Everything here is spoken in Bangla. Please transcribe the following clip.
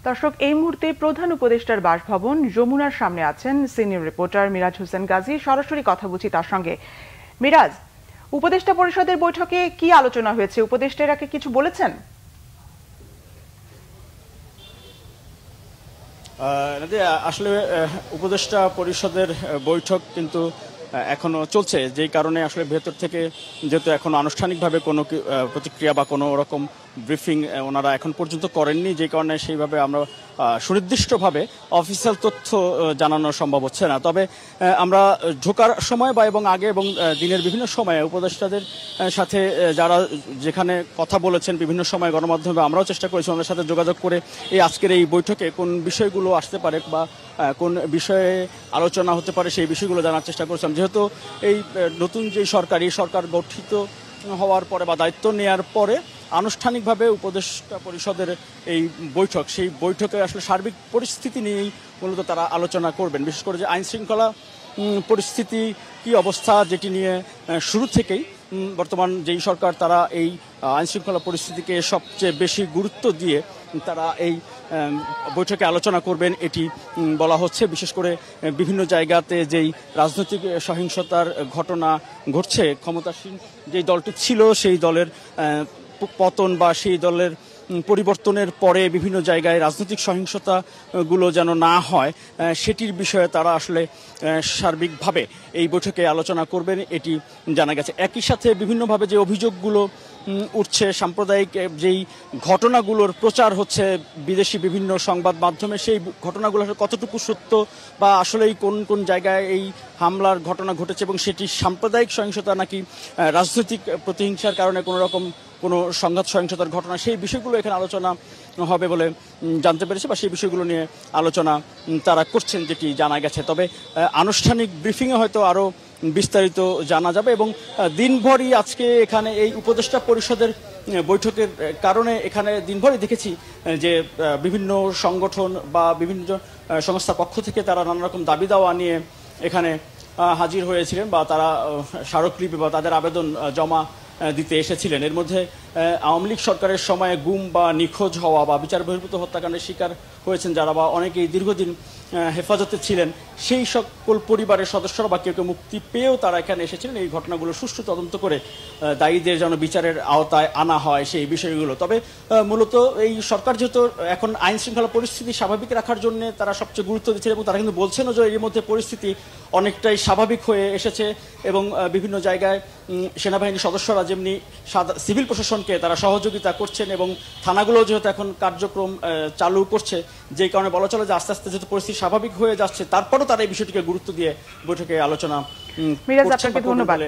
দর্শক, এই মুহূর্তে প্রধান উপদেষ্টার বাসভবন যমুনার সামনে আছেন সিনিয়র রিপোর্টার মিরাজ হোসেন গাজী। সরাসরি কথা বলছি তার সঙ্গে। মিরাজ, উপদেষ্টা পরিষদের বৈঠকে কি আলোচনা হয়েছে? উপদেষ্টারা কিছু বলেছেন? আসলে উপদেষ্টা পরিষদের বৈঠক কিন্তু এখনো চলছে, যেই কারণে আসলে ভেতর থেকে যেহেতু এখনো আনুষ্ঠানিকভাবে কোনো প্রতিক্রিয়া বা কোনো রকম ব্রিফিং ওনারা এখন পর্যন্ত করেননি, যেই কারণে সেইভাবে আমরা সুনির্দিষ্টভাবে অফিসিয়াল তথ্য জানানো সম্ভব হচ্ছে না। তবে আমরা ঢোকার সময় বা এবং আগে এবং দিনের বিভিন্ন সময়ে উপদেষ্টাদের সাথে যারা যেখানে কথা বলেছেন বিভিন্ন সময় গণমাধ্যমে আমরাও চেষ্টা করেছি ওনাদের সাথে যোগাযোগ করে এই আজকের এই বৈঠকে কোন বিষয়গুলো আসতে পারে বা কোন বিষয়ে আলোচনা হতে পারে সেই বিষয়গুলো জানার চেষ্টা করেছিলাম। যেহেতু এই নতুন যে সরকার গঠিত হওয়ার পরে বা দায়িত্ব নেওয়ার পরে আনুষ্ঠানিকভাবে উপদেষ্টা পরিষদের এই বৈঠক, সেই বৈঠকে আসলে সার্বিক পরিস্থিতি নিয়েই মূলত তারা আলোচনা করবেন। বিশেষ করে যে আইন শৃঙ্খলা পরিস্থিতি কি অবস্থা, যেটি নিয়ে শুরু থেকেই বর্তমান যেই সরকার তারা এই আইন শৃঙ্খলা পরিস্থিতিকে সবচেয়ে বেশি গুরুত্ব দিয়ে তারা এই বৈঠকে আলোচনা করবেন এটি বলা হচ্ছে। বিশেষ করে বিভিন্ন জায়গাতে যেই রাজনৈতিক সহিংসতার ঘটনা ঘটছে, ক্ষমতাসীন যেই দলটি ছিল সেই দলের পতন বা সেই দলের পরিবর্তনের পরে বিভিন্ন জায়গায় রাজনৈতিক সহিংসতাগুলো যেন না হয় সেটির বিষয়ে তারা আসলে সার্বিকভাবে এই বৈঠকে আলোচনা করবেন এটি জানা গেছে। একই সাথে বিভিন্নভাবে যে অভিযোগগুলো উঠছে, সাম্প্রদায়িক যেই ঘটনাগুলোর প্রচার হচ্ছে বিদেশি বিভিন্ন সংবাদ মাধ্যমে, সেই ঘটনাগুলো কতটুকু সত্য বা আসলেই কোন কোন জায়গায় এই হামলার ঘটনা ঘটেছে এবং সেটি সাম্প্রদায়িক সহিংসতা নাকি রাজনৈতিক প্রতিহিংসার কারণে কোনো সংঘাত সহিংসতার ঘটনা, সেই বিষয়গুলো এখানে আলোচনা হবে বলে জানতে পেরেছে বা সেই বিষয়গুলো নিয়ে আলোচনা তারা করছেন যেটি জানা গেছে। তবে আনুষ্ঠানিক ব্রিফিংয়ে হয়তো আরও বিস্তারিত জানা যাবে এবং দিনভরই আজকে এখানে এই উপদেষ্টা পরিষদের বৈঠকের কারণে এখানে দিনভরই দেখেছি যে বিভিন্ন সংগঠন বা বিভিন্ন সংস্থার পক্ষ থেকে তারা নানা রকম দাবি দাওয়া নিয়ে এখানে হাজির হয়েছিলেন বা তারা স্মারকলিপি বা তাদের আবেদন জমা দিতে এসেছিলেন। এর মধ্যে আওয়ামী লীগ সরকারের সময়ে গুম বা নিখোঁজ হওয়া বা বিচার বহির্ভূত হত্যাকাণ্ডের শিকার হয়েছেন যারা বা অনেকেই দীর্ঘদিন হেফাজতে ছিলেন, সেই সকল পরিবারের সদস্যরা বা কেউ কেউ মুক্তি পেয়েও তারা এখানে এসেছিলেন এই ঘটনাগুলো সুষ্ঠু তদন্ত করে দায়ীদের যেন বিচারের আওতায় আনা হয় সেই বিষয়গুলো। তবে মূলত এই সরকার যেহেতু এখন আইন শৃঙ্খলা পরিস্থিতি স্বাভাবিক রাখার জন্য তারা সবচেয়ে গুরুত্ব দিচ্ছেন এবং তারা কিন্তু বলছেনও যে এর মধ্যে পরিস্থিতি অনেকটাই স্বাভাবিক হয়ে এসেছে এবং বিভিন্ন জায়গায় সেনাবাহিনীর সদস্যরা যেমনি সিভিল প্রশাসনকে তারা সহযোগিতা করছেন এবং থানাগুলো যেহেতু এখন কার্যক্রম চালু করছে, যেই কারণে বলা চলে যে আস্তে আস্তে যেহেতু পরিস্থিতি স্বাভাবিক হয়ে যাচ্ছে তারপরও তারা এই বিষয়টিকে গুরুত্ব দিয়ে বৈঠকে আলোচনা মিরাজ, আপনাকে ধন্যবাদ।